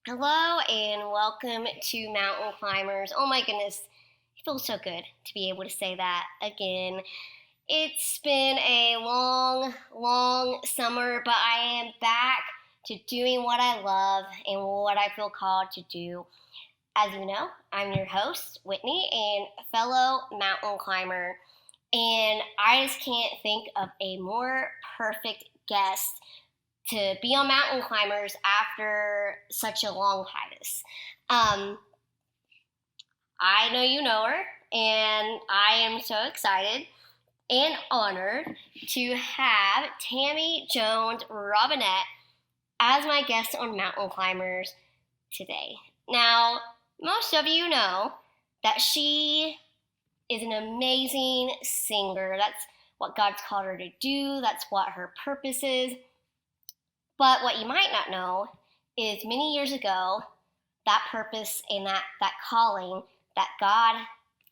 Hello and welcome to Mountain Climbers. Oh my goodness, it feels so good to be able to say that again. It's been a long summer, but I am back to doing what I love and what I feel called to do. As you know, I'm your host, Whitney, and fellow mountain climber. And I just can't think of a more perfect guest to be on mountain climbers after such a long hiatus. Um, I know you know her, and I am so excited and honored to have Tammy Jones Robinette as my guest on Mountain Climbers today. Now, most of you know that she is an amazing singer. That's what God's called her to do, that's what her purpose is. But what you might not know is many years ago, that purpose and that calling that God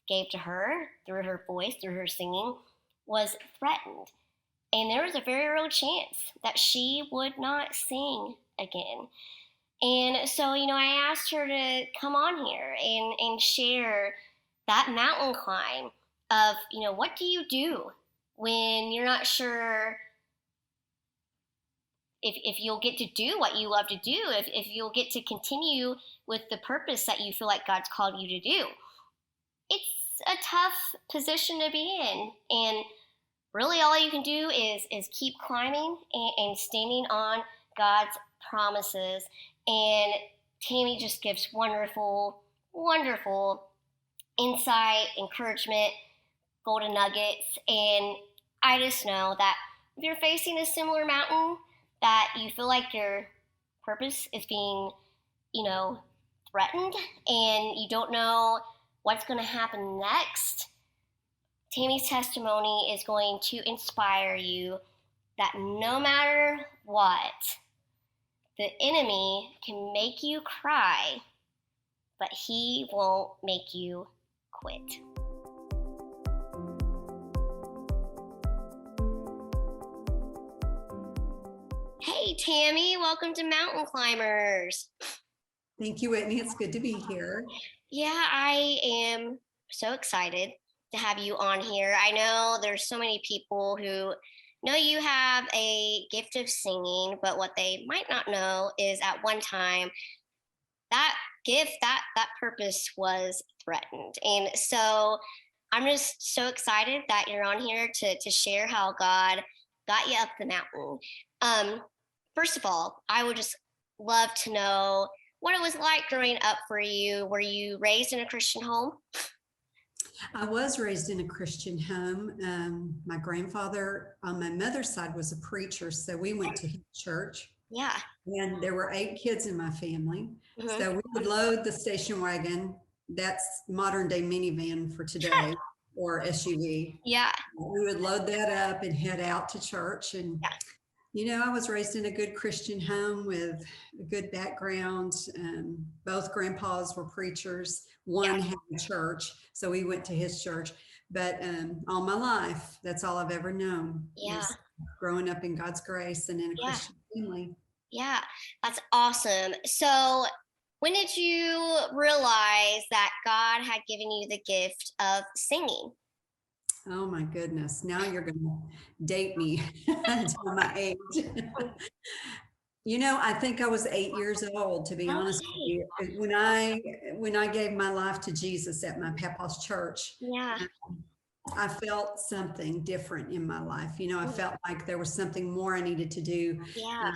gave to her through her voice, through her singing, was threatened. And there was a very real chance that she would not sing again. And so, I asked her to come on here and share that mountain climb of, what do you do when you're not sure if you'll get to do what you love to do, if you'll get to continue with the purpose that you feel like God's called you to do. It's a tough position to be in. And really all you can do is keep climbing and standing on God's promises. And Tammy just gives wonderful insight, encouragement, golden nuggets. And I just know that if you're facing a similar mountain, that you feel like your purpose is being, threatened and you don't know what's going to happen next, Tammy's testimony is going to inspire you that no matter what, the enemy can make you cry, but he won't make you quit. Hey, Tammy, welcome to Mountain Climbers. Thank you, Whitney. It's good to be here. Yeah, I am so excited to have you on here. I know there's so many people who know you have a gift of singing, but what they might not know is at one time that gift, that purpose was threatened. And so I'm just so excited that you're on here to share how God got you up the mountain. First of all, I would just love to know what it was like growing up for you. Were you raised in a Christian home? I was raised in a Christian home. My grandfather on my mother's side was a preacher, so we went to his church. Yeah. And there were 8 kids in my family. Mm-hmm. So we would load the station wagon. That's modern day minivan for today, or SUV. Yeah. We would load that up and head out to church. And I was raised in a good Christian home with a good background. Both grandpas were preachers. One had a church, so we went to his church. But all my life, that's all I've ever known. Yeah. Growing up in God's grace and in a Christian family. Yeah, that's awesome. So when did you realize that God had given you the gift of singing? Oh my goodness. Now you're going to date me until my age. I think I was 8 years old, to be honest with you, when I gave my life to Jesus at my papa's church. Yeah. I felt something different in my life. I felt like there was something more I needed to do. Yeah.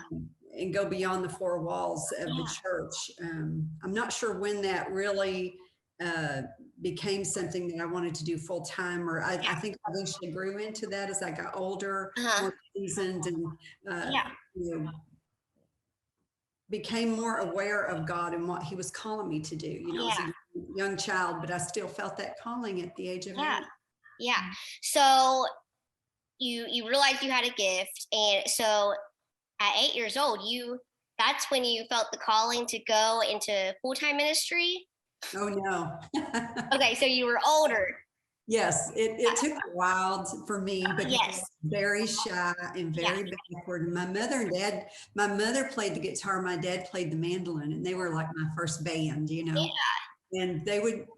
And go beyond the 4 walls of the church. I'm not sure when that really became something that I wanted to do full time, or I think I eventually grew into that as I got older, more seasoned, and became more aware of God and what He was calling me to do. As a young child, but I still felt that calling at the age of 8. Yeah. So you realized you had a gift, and so at 8 years old, that's when you felt the calling to go into full-time ministry? Oh no. Okay, so you were older. Yes, it took a while for me because I Yes. was very shy and Yeah. very backward. And my mother played the guitar, my dad played the mandolin, and they were like my first band, you Yeah. know. And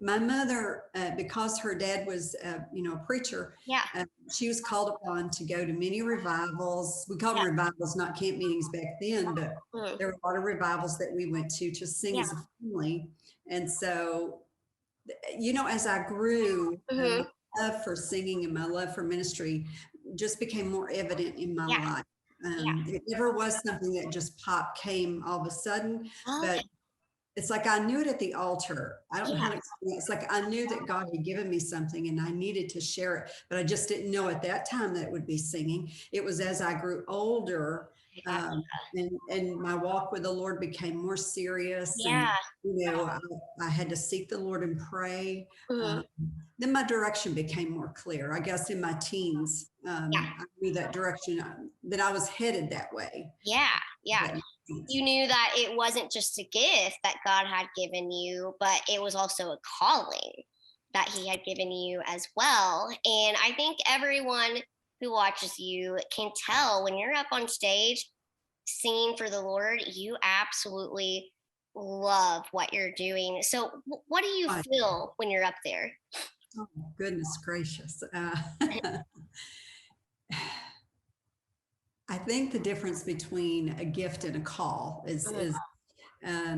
my mother, because her dad was, a preacher, Yeah. she was called upon to go to many revivals. We called them Yeah. revivals, not camp meetings back then, but Mm. there were a lot of revivals that we went to sing Yeah. as a family. And so, as I grew, Hmm. my love for singing and my love for ministry just became more evident in my Yeah. life. Yeah. It never was something that just came all of a sudden, but Okay. it's like I knew it at the altar. I don't know Yeah. how to explain it. It's like I knew that God had given me something and I needed to share it, but I just didn't know at that time that it would be singing. It was as I grew older, I got. and my walk with the Lord became more serious, and Yeah. I had to seek the Lord and pray. Hmm. Then my direction became more clear. I guess in my teens, Yeah. I knew that direction, that I was headed that way. Yeah. Yeah. That makes sense. You knew that it wasn't just a gift that God had given you, but it was also a calling that He had given you as well. And I think everyone who watches you can tell when you're up on stage singing for the Lord, you absolutely love what you're doing. So, what do you Right. feel when you're up there? Oh, goodness gracious. I think the difference between a gift and a call is Mhm.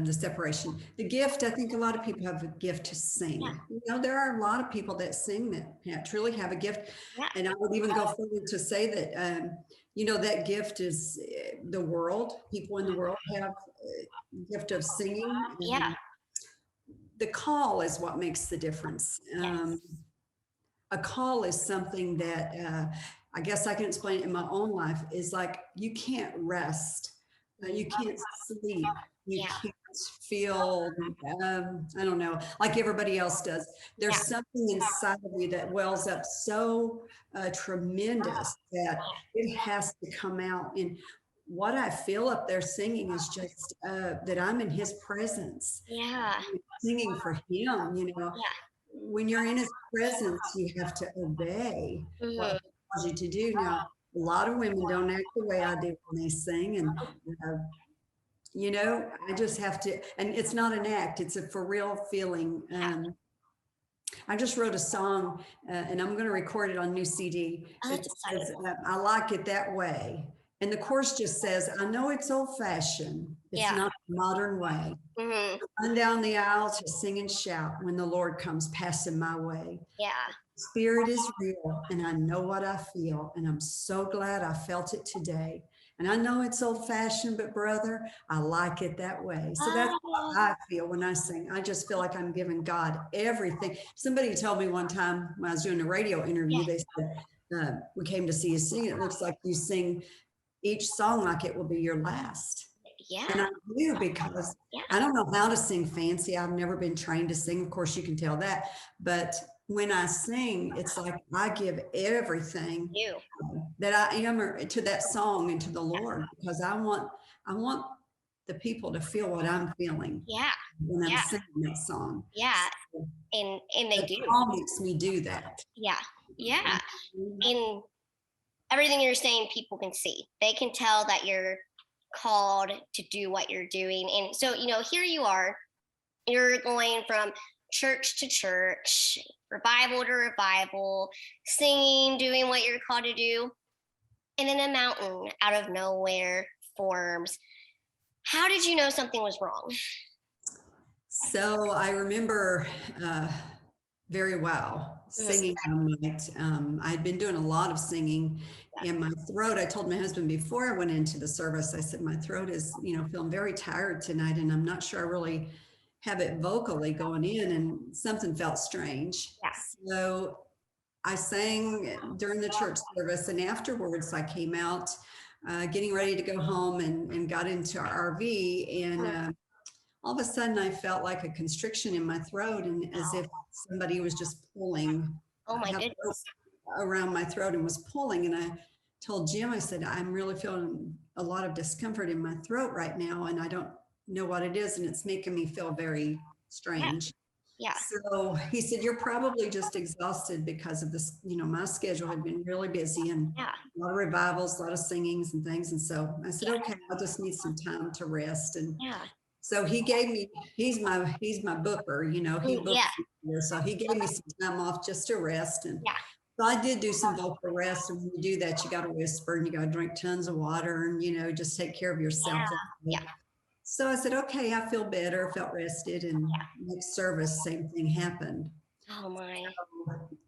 the separation. The gift, I think a lot of people have a gift to Yeah. sing. There are a lot of people that sing that truly have a gift. Yeah. And I would even go further to say that, that gift is the world. People in the world have a gift of singing. Yeah. And the call is what makes the difference. Yes. A call is something that I guess I can explain it in my own life is like you can't rest, you can't sleep, you Yeah. can't feel, I don't know, like everybody else does. Yeah. There's something inside of you that wells up so tremendous that it has to come out. And what I feel up there singing is just that I'm in His presence, Yeah. singing for Him. Yeah. When you're in His presence, you have to obey what Mhm. He tells you to do. Now, a lot of women don't act the way I do when they sing, and uh, I just have to. And it's not an act; it's a for real feeling. I just wrote a song, and I'm going to record it on new CD. Oh, It that's says, exciting. "I like it that way," and the chorus just says, "I know it's old-fashioned; it's Yeah. not the modern way. Mhm. Run down the aisle to sing and shout when the Lord comes passing my way. Yeah. Spirit is real and I know what I feel. And I'm so glad I felt it today. And I know it's old fashioned, but brother, I like it that way." So that's Oh. how I feel when I sing. I just feel like I'm giving God everything. Somebody told me one time when I was doing a radio interview, Yeah. they said, we came to see you sing. It looks like you sing each song like it will be your last. And Yeah. I do because Yeah. I don't know how to sing fancy. I've never been trained to sing. Of course, you can tell that. But when I sing, it's like I give everything You. that I am to that song and to the Lord because I want the people to feel what I'm feeling Yeah. when I'm Yeah. singing that song. Yeah. So And they the do. song makes me do that. Yeah. Yeah. And everything you're saying, people can see. They can tell that you're called to do what you're doing. And so, here you are, you're going from church to church, revival to revival, singing, doing what you're called to do. And then a mountain out of nowhere forms. How did you know something was wrong? So I remember very well Mhm. singing one night. I'd been doing a lot of singing in my throat. I told my husband before I went into the service, I said, my throat is, feeling very tired tonight, and I'm not sure I really have it vocally going in, and something felt strange. Yeah. So I sang during the church service, and afterwards I came out getting ready to go home and got into our RV, and Mhm. all of a sudden I felt like a constriction in my throat and as if somebody was just pulling, Oh my had a rope goodness. around my throat and was pulling. And I told Jim, I said, I'm really feeling a lot of discomfort in my throat right now. And I don't know what it is. And it's making me feel very Yeah. strange. Yeah. So he said, you're probably just exhausted because of this. My schedule had been really busy and Yeah. a lot of revivals, a lot of singings and things. And so I said, okay, I'll just need some time to rest. And Yeah. so he gave me, he's my booker, he books Yeah. me here. So he gave me some time off just to rest. And Yeah. so I did do some vocal rest. And when you do that, you got to whisper and you got to drink tons of water and, just take care of yourself. Yeah. So I said, okay, I feel better, felt rested. And next service, same thing happened. Oh my.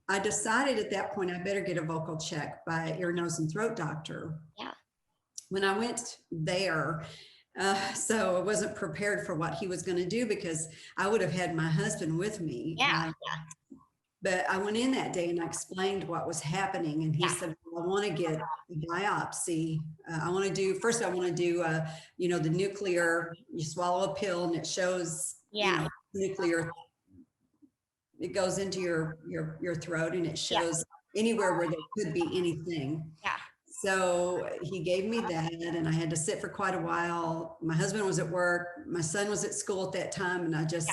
I decided at that point, I better get a vocal check by ear, nose, and throat doctor. Yeah. When I went there, so I wasn't prepared for what he was going to do because I would have had my husband with me. Yeah. But I went in that day and I explained what was happening. And he said, well, I want to get a biopsy. I want to do the nuclear, you swallow a pill and it shows, nuclear, it goes into your throat and it shows anywhere where there could be anything. Yeah. So he gave me that and I had to sit for quite a while. My husband was at work. My son was at school at that time. And I just,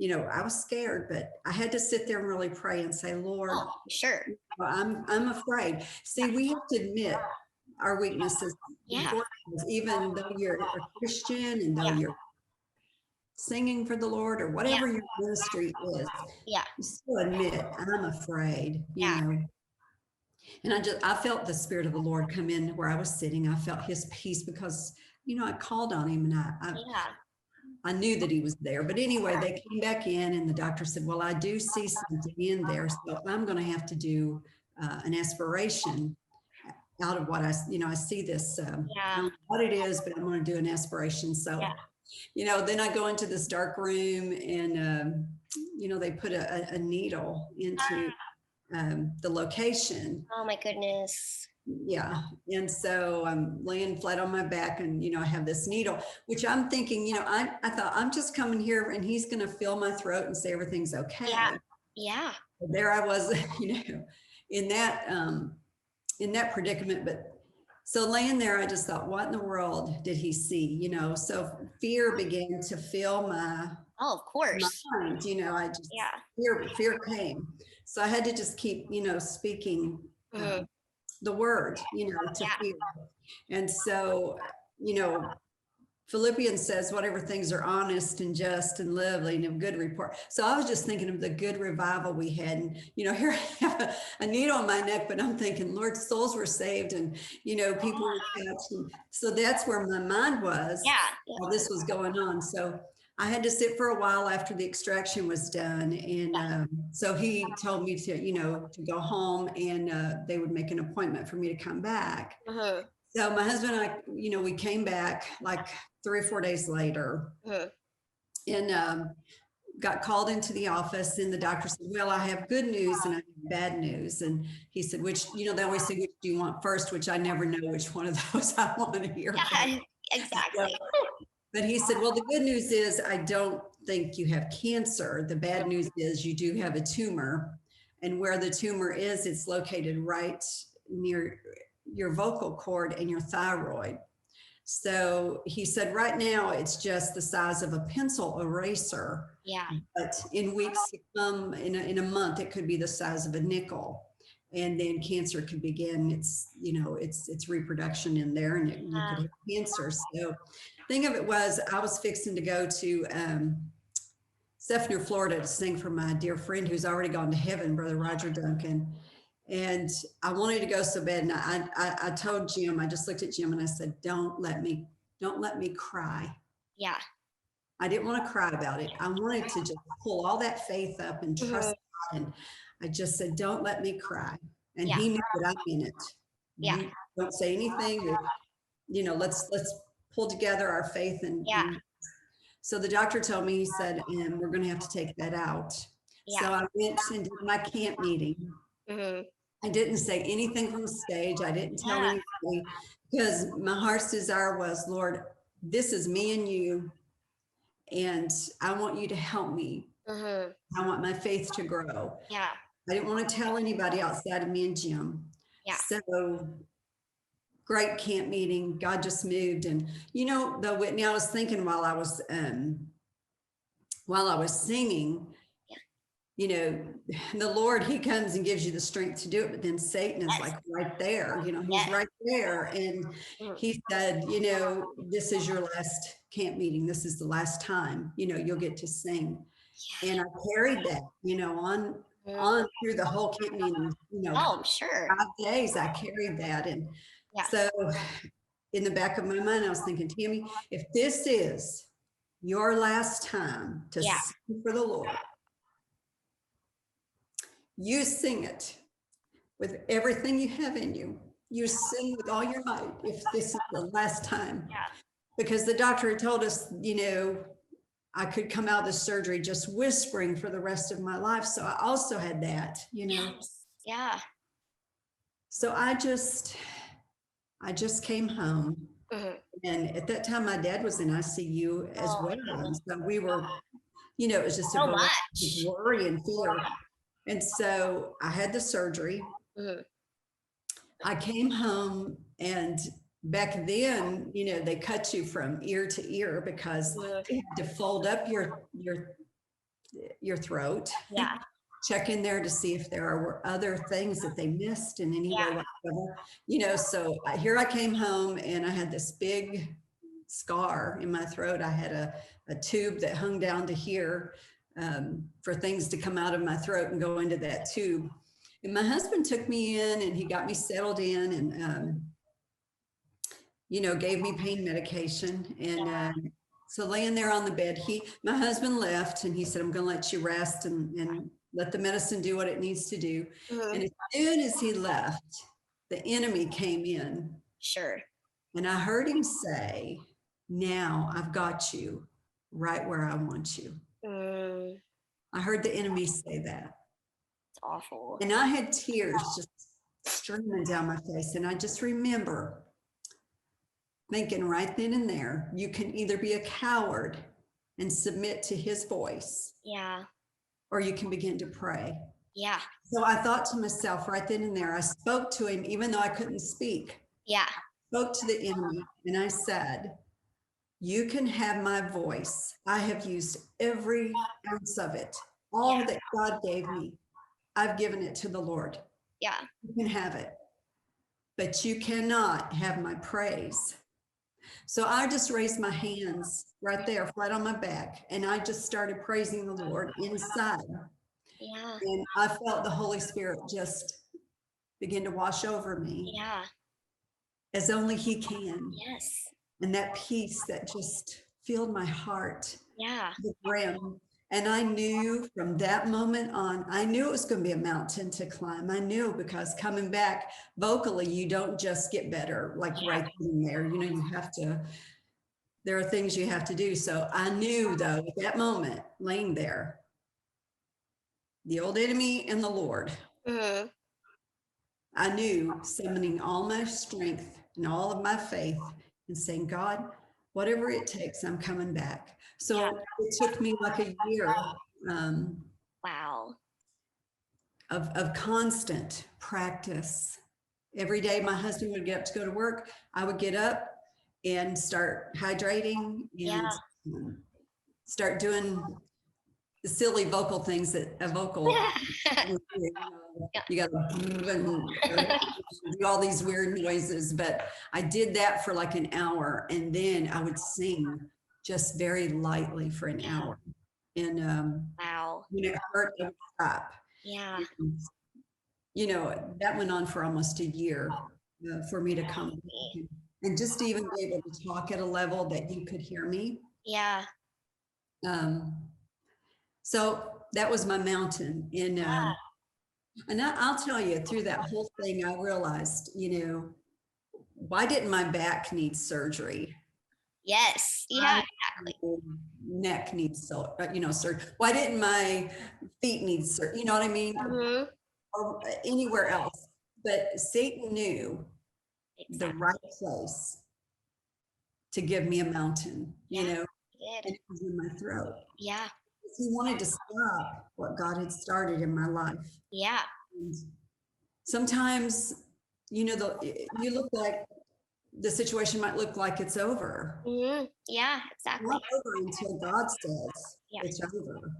I was scared, but I had to sit there and really pray and say, Lord, sure. I'm afraid. See, we have to admit our weaknesses. Yeah. Even though you're a Christian and though you're singing for the Lord or whatever your ministry is, you still admit, I'm afraid, And I felt the Spirit of the Lord come in where I was sitting. I felt his peace because, I called on him and I knew that he was there. But anyway, they came back in and the doctor said, well, I do see something in there. So I'm going to have to do an aspiration out of what I see this, I don't know what it is, but I'm going to do an aspiration. So, then I go into this dark room and, they put a needle into the location. Oh my goodness. Yeah. And so I'm laying flat on my back and, I have this needle, which I'm thinking, I thought I'm just coming here and he's going to fill my throat and say everything's okay. Yeah. Yeah. There I was, in that predicament. But so laying there, I just thought, what in the world did he see? So fear began to fill my of course. mind, I just, fear came. So I had to just keep, speaking the word, to fear. And so, Philippians says, whatever things are honest and just and lovely and of good report. So I was just thinking of the good revival we had. And, here I have a needle on my neck, but I'm thinking, Lord, souls were saved and, people were touched. And so that's where my mind was while this was going on. So I had to sit for a while after the extraction was done. And so he told me to, to go home and they would make an appointment for me to come back. So my husband and I, we came back like 3 or 4 days later and got called into the office and the doctor said, well, I have good news and I have bad news. And he said, which, they always say, which do you want first, which I never know which one of those I want to hear. Yeah, exactly. But he said, well, the good news is I don't think you have cancer. The bad news is you do have a tumor. And where the tumor is, it's located right near your vocal cord and your thyroid. So he said, right now, it's just the size of a pencil eraser. Yeah. But in weeks to come, in a month, it could be the size of a nickel. And then cancer could begin its reproduction in there and you could have cancer. So thing of it was, I was fixing to go to Stephenville, Florida to sing for my dear friend who's already gone to heaven, Brother Roger Duncan. And I wanted to go so bad. And I told Jim, I just looked at Jim and I said, don't let me cry. Yeah. I didn't want to cry about it. I wanted to just pull all that faith up and trust God. And I just said, don't let me cry. And he knew that I'm in it. Yeah. Don't say anything. Let's pull together our faith. And so the doctor told me, he said, and we're going to have to take that out. Yeah. So I went and did my camp meeting. I didn't say anything from the stage. I didn't tell anybody because my heart's desire was, Lord, this is me and you. And I want you to help me. I want my faith to grow. Yeah. I didn't want to tell anybody outside of me and Jim. Yeah. So great camp meeting. God just moved. And, though, Whitney, I was thinking while I was singing, you know, the Lord, he comes and gives you the strength to do it, but then Satan is like right there, you know, he's right there. And he said, you know, this is your last camp meeting. This is the last time, you know, you'll get to sing. And I carried that, you know, on through the whole camp meeting, you know, Oh, sure. 5 days I carried that. And so in the back of my mind, I was thinking, Tammy, if this is your last time to sing for the Lord, you sing it with everything you have in you. You sing with all your might if this is the last time. Because the doctor had told us, you know, I could come out of the surgery just whispering for the rest of my life. So I also had that, you know. So I just came home. And at that time, my dad was in ICU as well. And so we were, you know, it was just a worry and fear. And so I had the surgery. I came home, and back then, you know, they cut you from ear to ear because they had to fold up your throat. Check in there to see if there were other things that they missed in any way whatsoever. You know, so here I came home and I had this big scar in my throat. I had a tube that hung down to here for things to come out of my throat and go into that tube. And my husband took me in and he got me settled in and, you know, gave me pain medication. And so laying there on the bed, my husband left and he said, I'm going to let you rest and let the medicine do what it needs to do. And as soon as he left, the enemy came in. And I heard him say, now I've got you right where I want you. I heard the enemy say that. It's awful. And I had tears just streaming down my face. And I just remember thinking right then and there, you can either be a coward and submit to his voice. Or you can begin to pray. So I thought to myself right then and there, I spoke to him, even though I couldn't speak. Spoke to the enemy and I said, you can have my voice. I have used every ounce of it. All that God gave me, I've given it to the Lord. You can have it, but you cannot have my praise. So I just raised my hands right there, flat on my back, and I just started praising the Lord inside. And I felt the Holy Spirit just begin to wash over me. As only he can. And that peace that just filled my heart. The brim. And I knew from that moment on, I knew it was going to be a mountain to climb. I knew because coming back vocally, you don't just get better, like right in there, you know, you have to, there are things you have to do. So I knew though, at that moment, laying there, the old enemy and the Lord, I knew summoning all my strength and all of my faith and saying, God, whatever it takes, I'm coming back. So it took me like a year of constant practice. Every day my husband would get up to go to work. I would get up and start hydrating and start doing the silly vocal things that a vocal, you got to do all these weird noises, but I did that for like an hour and then I would sing just very lightly for an hour. And when it hurt, I would stop. And, you know, that went on for almost a year for me to come and just to even be able to talk at a level that you could hear me. So that was my mountain. And I'll tell you, through that whole thing, I realized, you know, why didn't my back need surgery? Neck needs, surgery. Why didn't my feet need surgery? You know what I mean? Or anywhere else. But Satan knew the right place to give me a mountain, you know, and it was in my throat. He wanted to stop what God had started in my life. And sometimes, you know, you look like the situation might look like it's over. Exactly. Not over until God says it's over.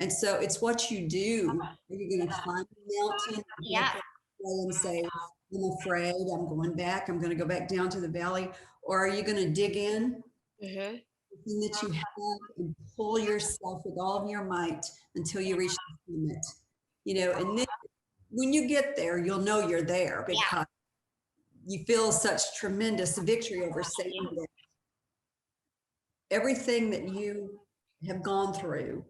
And so it's what you do. Are you going to climb the mountain Yeah. and say, I'm afraid, I'm going back, I'm going to go back down to the valley? Or are you going to dig in, Mm-hmm. everything that you have, and pull yourself with all of your might until you reach the summit? And then when you get there, you'll know you're there Yeah. because you feel such tremendous victory over Satan. That everything that you have gone through,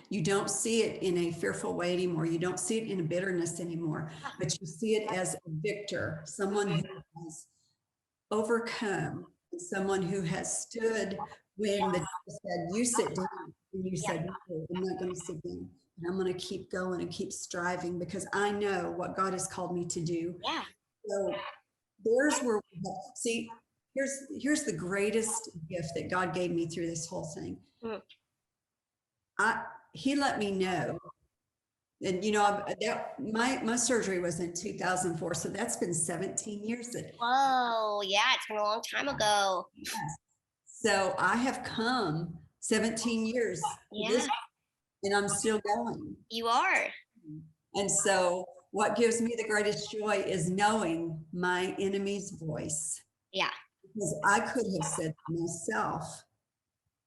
you don't see it in a fearful way anymore. You don't see it in a bitterness anymore, but you see it as a victor, someone who has overcome, someone who has stood when the devil said, you sit down, and you said, no, I'm not going to sit down. And I'm going to keep going and keep striving because I know what God has called me to do. Yeah. So there's where see, here's the greatest gift that God gave me through this whole thing. He let me know, and my surgery was in 2004, so that's been 17 years. Whoa, yeah, it's been a long time ago. Yes. So I have come 17 years, Yeah, and I'm still going. you are. And so what gives me the greatest joy is knowing my enemy's voice. Yeah. Because I could have said to myself,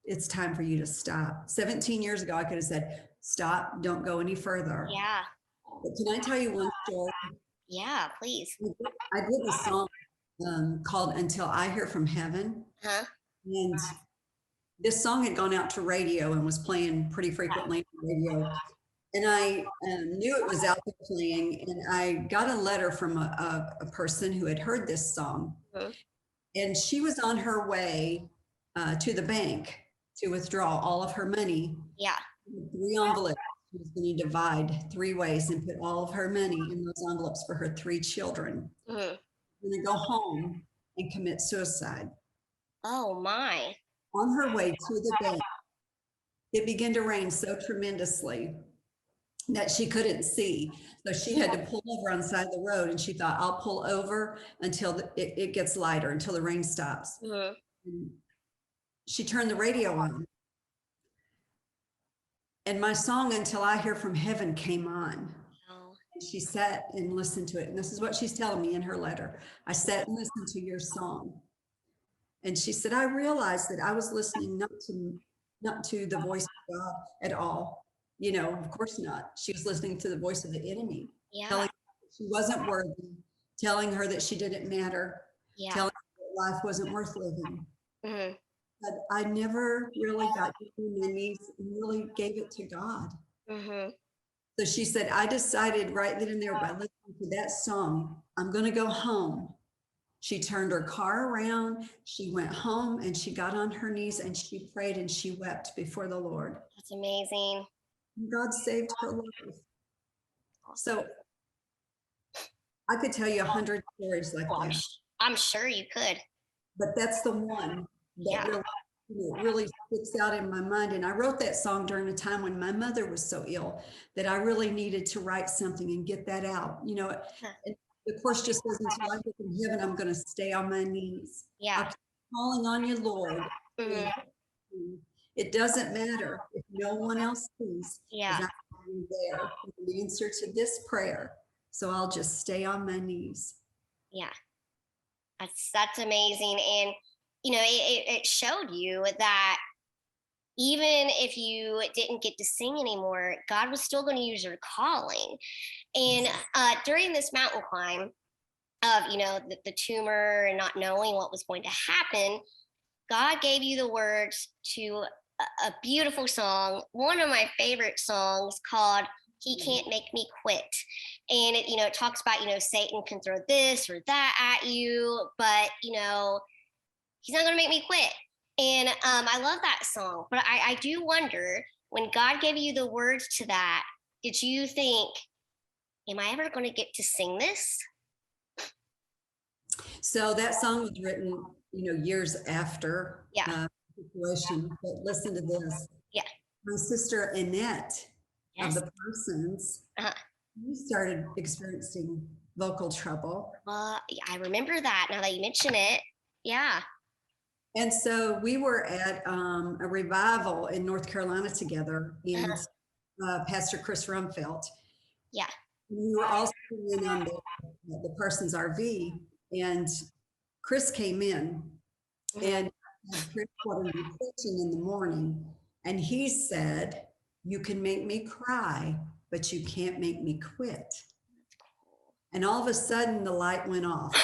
it's time for you to stop. 17 years ago, I could have said, stop, don't go any further. Yeah. But can I tell you one story? Yeah, please. I did a song called Until I Hear from Heaven. Huh? And this song had gone out to radio and was playing pretty frequently on radio. And I knew it was out there playing. And I got a letter from a person who had heard this song. Mm-hmm. And she was on her way to the bank to withdraw all of her money. Yeah. 3 envelopes. She was going to divide 3 ways and put all of her money in those envelopes for her 3 children. Mm-hmm. Going to go home and commit suicide. Oh my. On her way to the bank, it began to rain so tremendously that she couldn't see. So she had to pull over on the side of the road, and she thought, I'll pull over until it gets lighter, until the rain stops. Mm-hmm. She turned the radio on. And my song, Until I Hear from Heaven, came on. Oh. And she sat and listened to it. And this is what she's telling me in her letter. I sat and listened to your song. And she said, I realized that I was listening not to the voice of God at all. Of course not. She was listening to the voice of the enemy. Yeah. Telling her she wasn't worthy, telling her that she didn't matter, Yeah. telling her that life wasn't worth living. Mm-hmm. But I never really got on my knees and really gave it to God. Mm-hmm. So she said, I decided right then and there by listening to that song, I'm going to go home. She turned her car around, she went home, and she got on her knees and she prayed and she wept before the Lord. That's amazing. And God saved her life. So I could tell you 100 stories like that. I'm sure you could. But that's the one that really sticks out in my mind. And I wrote that song during a time when my mother was so ill that I really needed to write something and get that out. And the course just says, until I get in heaven, I'm going to stay on my knees. Yeah. I'll keep calling on you, Lord. Mm-hmm. It doesn't matter if no one else sees. Yeah. I'm there with the answer to this prayer. So I'll just stay on my knees. Yeah. That's amazing. And it showed you that even if you didn't get to sing anymore, God was still going to use your calling. And during this mountain climb of the tumor and not knowing what was going to happen, God gave you the words to a beautiful song, one of my favorite songs, called He Can't Make Me Quit. And it talks about Satan can throw this or that at you, but he's not going to make me quit. And I love that song. But I do wonder, when God gave you the words to that, did you think, am I ever going to get to sing this? So that song was written, years after the situation. But listen to this. Yeah. My sister Annette of the Parsons, you started experiencing vocal trouble. I remember that now that you mention it. Yeah. And so we were at a revival in North Carolina together, and Pastor Chris Rumfelt. Yeah. We were all sitting in on the person's RV, and Chris came in, and Chris wanted to be preaching in the morning, and he said, "You can make me cry, but you can't make me quit." And all of a sudden, the light went off.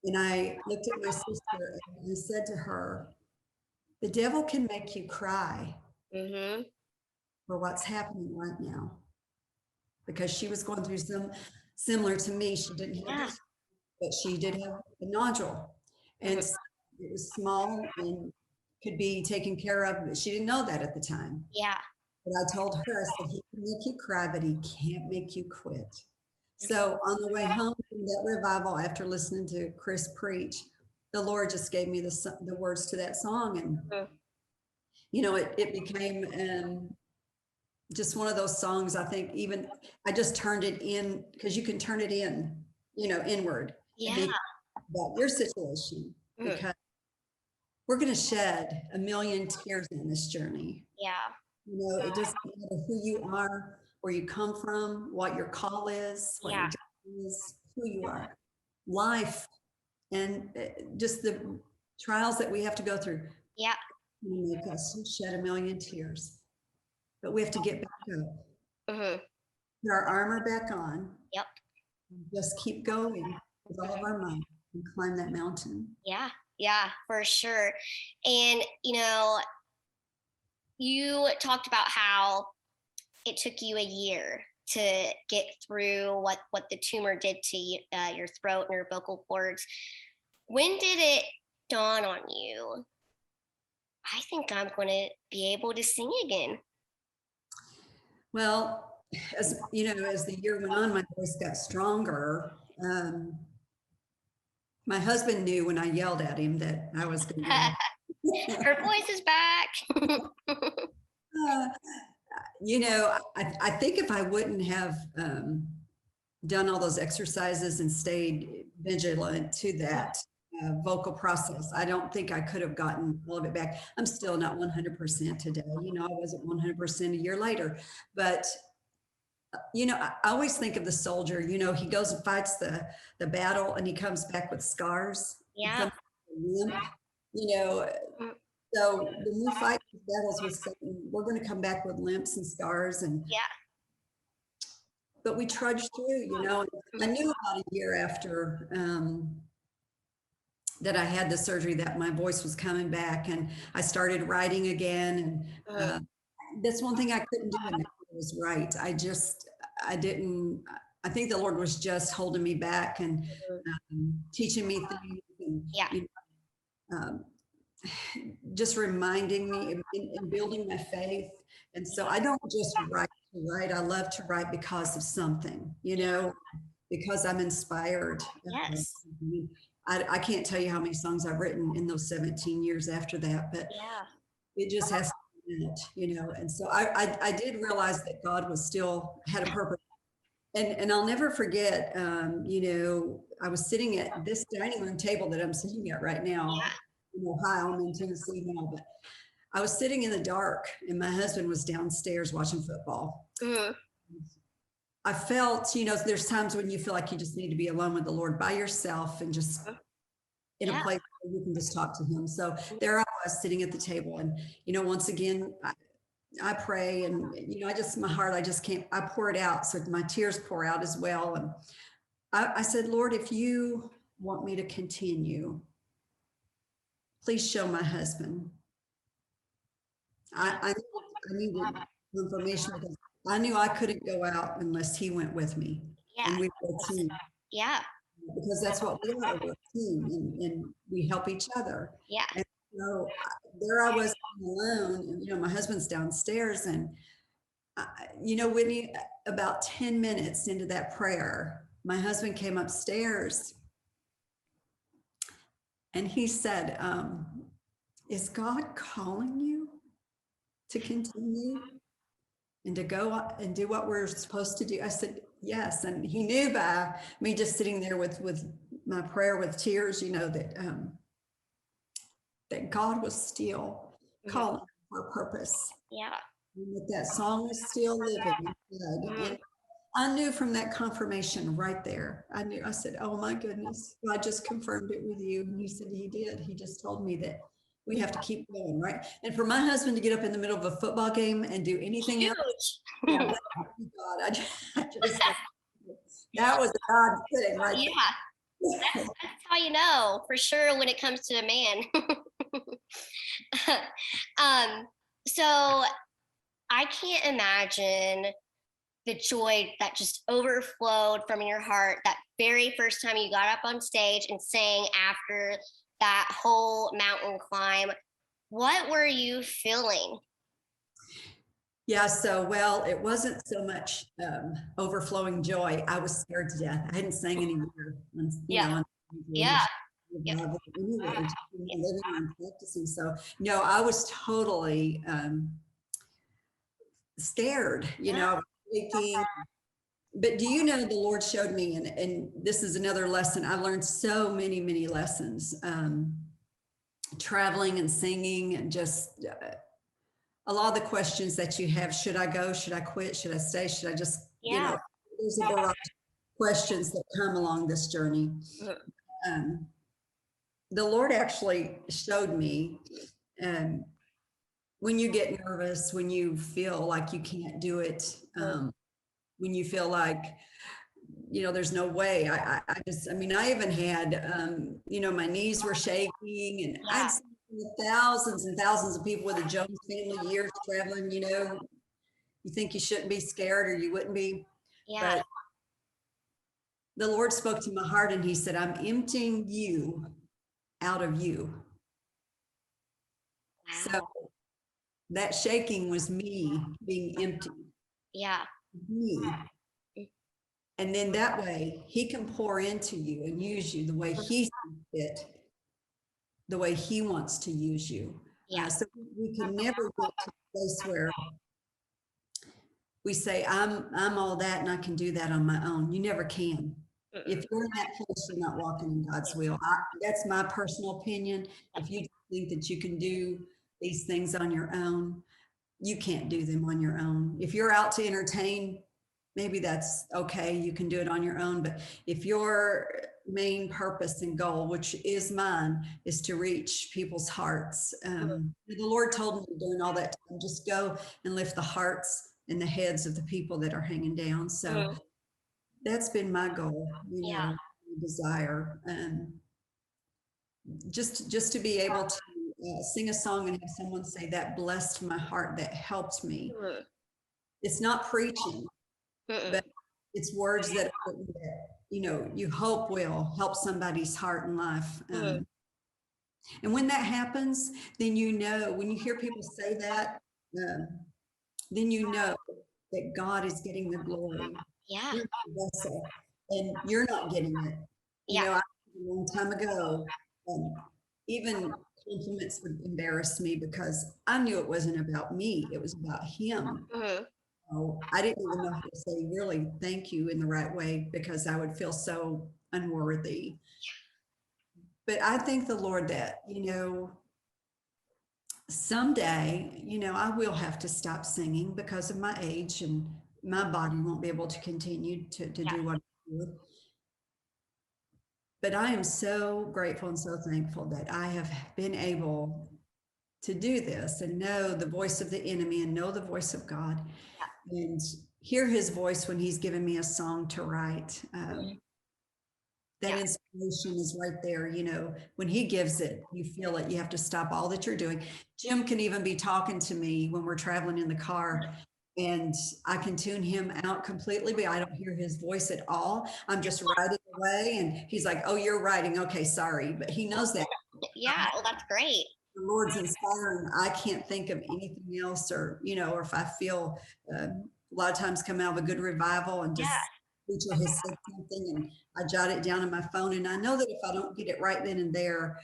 And I looked at my sister and I said to her, "The devil can make you cry for what's happening right now." Because she was going through some similar to me. She didn't have this, but she did have a nodule. And it was small and could be taken care of, but she didn't know that at the time. Yeah. But I told her, I said, "He can make you cry, but he can't make you quit." So on the way home from that revival, after listening to Chris preach, the Lord just gave me the words to that song. And, you know, it became just one of those songs. I think even I just turned it in, because you can turn it in, you know, inward. Yeah. About your situation, because we're going to shed a million tears in this journey. Yeah. You know, it doesn't matter who you are, where you come from, what your call is, what your job is, who you are. Life and just the trials that we have to go through. Yeah. Make us shed a million tears. But we have to get back up. Put our armor back on. Yep. Just keep going with all of our might and climb that mountain. Yeah. Yeah, for sure. And, you know, you talked about how it took you a year to get through what the tumor did to your throat and your vocal cords. When did it dawn on you, I think I'm going to be able to sing again? Well, as you know, as the year went on, my voice got stronger. My husband knew when I yelled at him that I was going to. Her voice is back. You know, I think if I wouldn't have done all those exercises and stayed vigilant to that vocal process, I don't think I could have gotten all of it back. I'm still not 100% today. You know, I wasn't 100% a year later, but you know, I always think of the soldier. You know, he goes and fights the battle, and he comes back with scars. Yeah. You know, so when we fight these battles with Satan, we're going to come back with limps and scars, and but we trudge through. You know, I knew about a year after that I had the surgery that my voice was coming back, and I started writing again. And that's one thing I couldn't do, and it was right. I didn't. I think the Lord was just holding me back and teaching me things, and you know, just reminding me and building my faith. And so I don't just write to write. I love to write because of something, you know, because I'm inspired. Yes. I can't tell you how many songs I've written in those 17 years after that, but it just has to be it, you know. And so I did realize that God was still had a purpose. And I'll never forget, you know, I was sitting at this dining room table that I'm sitting at right now in Ohio. I'm in Tennessee now, but I was sitting in the dark, and my husband was downstairs watching football. I felt, you know, there's times when you feel like you just need to be alone with the Lord by yourself and just in a place where you can just talk to him. So there I was sitting at the table, and, you know, once again, I pray, and, you know, my heart, I pour it out. So my tears pour out as well. And I said, "Lord, if you want me to continue, please show my husband." I needed information because I knew I couldn't go out unless he went with me. And we were a team. Because that's what we are, we're a team, and we help each other. And so there I was alone, and, you know, my husband's downstairs, and, you know, Whitney, about 10 minutes into that prayer, my husband came upstairs, and he said, "Is God calling you to continue and to go and do what we're supposed to do?" I said, "Yes." And he knew by me just sitting there with my prayer with tears, you know, that that God was still calling for a purpose. Yeah. And that song was still living. And I knew from that confirmation right there, I said, oh my goodness, God just confirmed it with you. And he said he did. He just told me that we have to keep going, right? And for my husband to get up in the middle of a football game and do anything else, yeah, God, I just that was a God thing right there. Yeah. That's how you know for sure when it comes to a man. So I can't imagine the joy that just overflowed from your heart that very first time you got up on stage and sang after that whole mountain climb. What were you feeling? Yeah, so well, it wasn't so much overflowing joy. I was scared to death. I hadn't sang anywhere, Yeah. Anywhere, living and practicing. So no, I was totally scared. I was thinking. But do you know the Lord showed me, and this is another lesson. I learned so many lessons, traveling and singing, and just a lot of the questions that you have. Should I go? Should I quit? Should I stay? Should I just, there's a variety of questions that come along this journey. The Lord actually showed me when you get nervous, when you feel like you can't do it, when you feel like, there's no way. I even had, my knees were shaking, and I'd seen thousands and thousands of people with the Jones family years traveling, you think you shouldn't be scared or you wouldn't be. Yeah. But the Lord spoke to my heart and he said, I'm emptying you out of you. Wow. So that shaking was me being empty. Yeah. Me. And then that way he can pour into you and use you the way he sees fit, the way he wants to use you. Yeah. So we can never get to a place where we say, I'm all that and I can do that on my own. You never can. If you're in that place, you're not walking in God's will. That's my personal opinion. If you think that you can do these things on your own, you can't do them on your own. If you're out to entertain, maybe that's okay. You can do it on your own. But if your main purpose and goal, which is mine, is to reach people's hearts, the Lord told me during all that time, just go and lift the hearts and the heads of the people that are hanging down. So that's been my goal, desire, just to be able to sing a song and have someone say that blessed my heart, that helped me. It's not preaching, but it's words that you hope will help somebody's heart and life. And when that happens, then when you hear people say that, then that God is getting the glory. Yeah. You're the vessel, and you're not getting it. A long time ago, even compliments would embarrass me because I knew it wasn't about me. It was about him. I didn't even know how to say really thank you in the right way because I would feel so unworthy. But I thank the Lord that, someday, I will have to stop singing because of my age and my body won't be able to continue to do what I do. But I am so grateful and so thankful that I have been able to do this and know the voice of the enemy and know the voice of God and hear his voice when he's given me a song to write. That inspiration is right there. When he gives it, you feel it. You have to stop all that you're doing. Jim can even be talking to me when we're traveling in the car and I can tune him out completely, but I don't hear his voice at all. I'm just writing away and he's like, oh, you're writing. Okay, sorry. But he knows that. Yeah. Well, that's great. The Lord's inspiring. I can't think of anything else or if I feel a lot of times come out of a good revival and just preacher has said something and I jot it down on my phone. And I know that if I don't get it right then and there,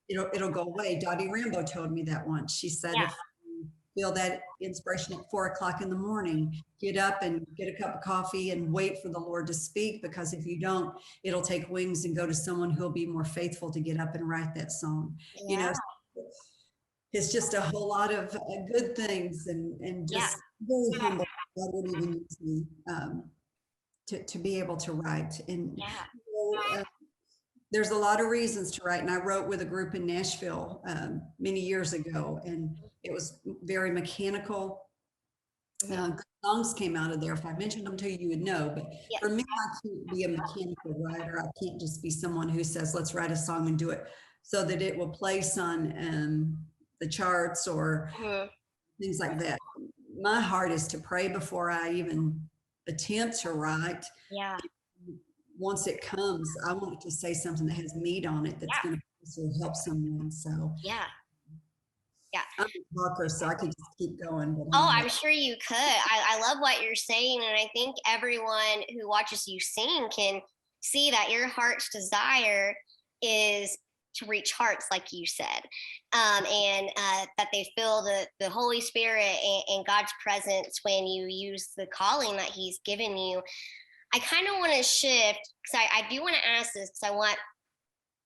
it'll go away. Dottie Rambo told me that once. She said, if you feel that inspiration at 4:00 in the morning, get up and get a cup of coffee and wait for the Lord to speak, because if you don't, it'll take wings and go to someone who'll be more faithful to get up and write that song. It's just a whole lot of good things and just very humble. God would even use me to be able to write. And there's a lot of reasons to write. And I wrote with a group in Nashville many years ago, and it was very mechanical. Songs came out of there. If I mentioned them to you, you would know. But for me, I can't be a mechanical writer. I can't just be someone who says, let's write a song and do it so that it will place on the charts or things like that. My heart is to pray before I even attempt to write. Yeah. Once it comes, I want it to say something that has meat on it that's going to help someone. So I'm a talker, so I could just keep going. But I'm sure you could. I love what you're saying, and I think everyone who watches you sing can see that your heart's desire is to reach hearts, like you said, and that they feel the Holy Spirit and God's presence when you use the calling that He's given you. I kind of want to shift, because I do want to ask this, because I want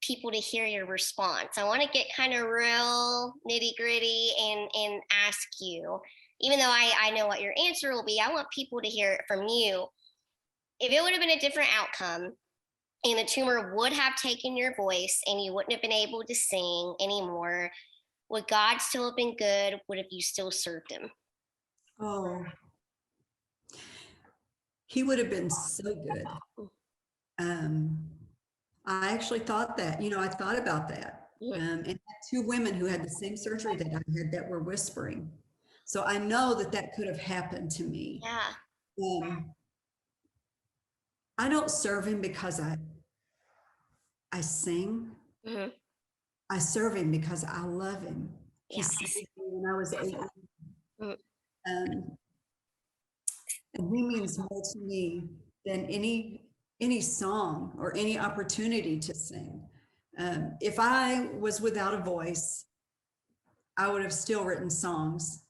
people to hear your response. I want to get kind of real nitty gritty and ask you, even though I know what your answer will be, I want people to hear it from you. If it would have been a different outcome and the tumor would have taken your voice and you wouldn't have been able to sing anymore, would God still have been good? Would have you still served Him? Oh, He would have been so good. I actually thought that, I thought about that. And had two women who had the same surgery that I had that were whispering. So I know that could have happened to me. Yeah. I don't serve Him because I sing. I serve Him because I love Him. He saved me when I was 8. And He means more to me than any song or any opportunity to sing. If I was without a voice, I would have still written songs.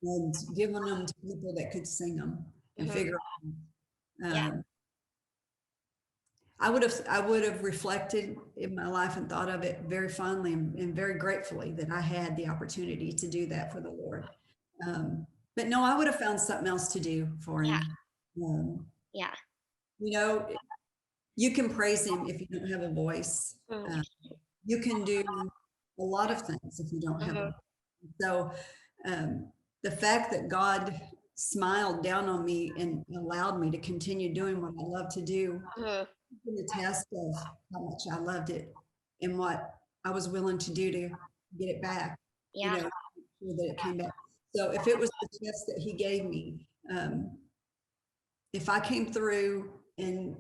And given them to people that could sing them and figure out. I would have reflected in my life and thought of it very fondly and very gratefully that I had the opportunity to do that for the Lord. But no, I would have found something else to do for Him. You can praise Him if you don't have a voice. You can do a lot of things if you don't have a voice. So the fact that God smiled down on me and allowed me to continue doing what I love to do, the test of how much I loved it and what I was willing to do to get it back, sure that it came back. So if it was the test that He gave me, if I came through and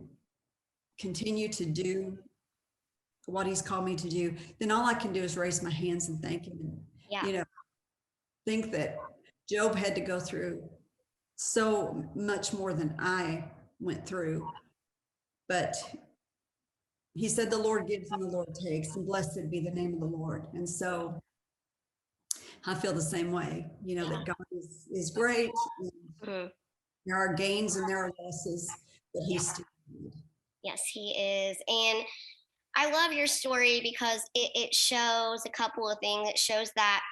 continue to do what He's called me to do, then all I can do is raise my hands and thank Him. And, think that Job had to go through so much more than I went through, but He said the Lord gives and the Lord takes, and blessed be the name of the Lord. And so I feel the same way, that God is great. There are gains and there are losses, but He's still good. Yes, He is. And I love your story because it shows a couple of things. It shows that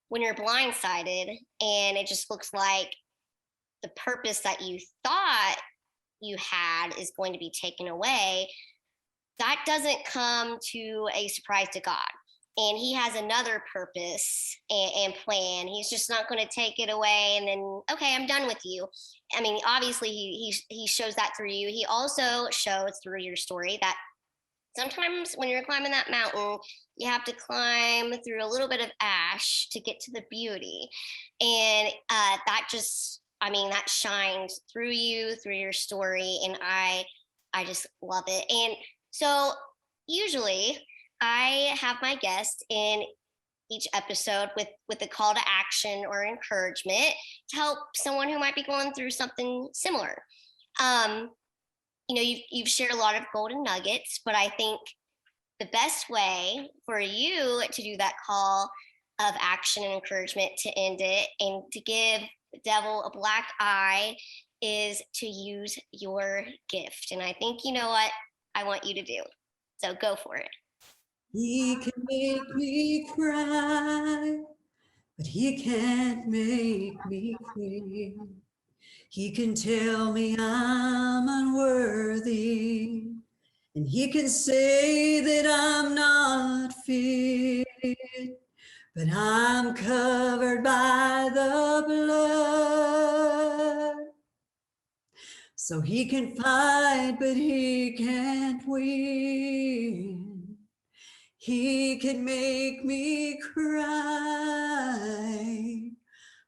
when you're blindsided and it just looks like the purpose that you thought you had is going to be taken away, that doesn't come to a surprise to God. And He has another purpose and plan. He's just not going to take it away and then, okay, I'm done with you. I mean, obviously he shows that through you. He also shows through your story that sometimes when you're climbing that mountain, you have to climb through a little bit of ash to get to the beauty. And that shines through you, through your story. And I just love it. And so usually I have my guests in each episode with a call to action or encouragement to help someone who might be going through something similar. You've shared a lot of golden nuggets, but I think the best way for you to do that call of action and encouragement to end it and to give the devil a black eye is to use your gift. And I think you know what I want you to do. So go for it. He can make me cry, but he can't make me quit. He can tell me I'm unworthy, and he can say that I'm not fit, but I'm covered by the blood. So he can fight, but he can't win. He can make me cry.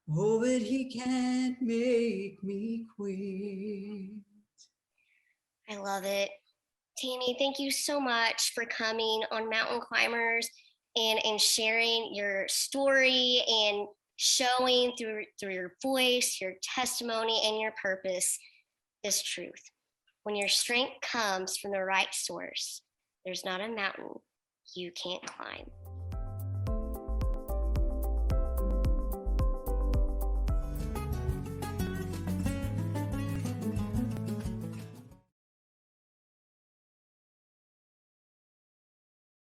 Oh, but he can't make me quit. I love it. Tammy, thank you so much for coming on Mountain Climbers and sharing your story and showing through your voice, your testimony, and your purpose this truth. When your strength comes from the right source, there's not a mountain you can't climb.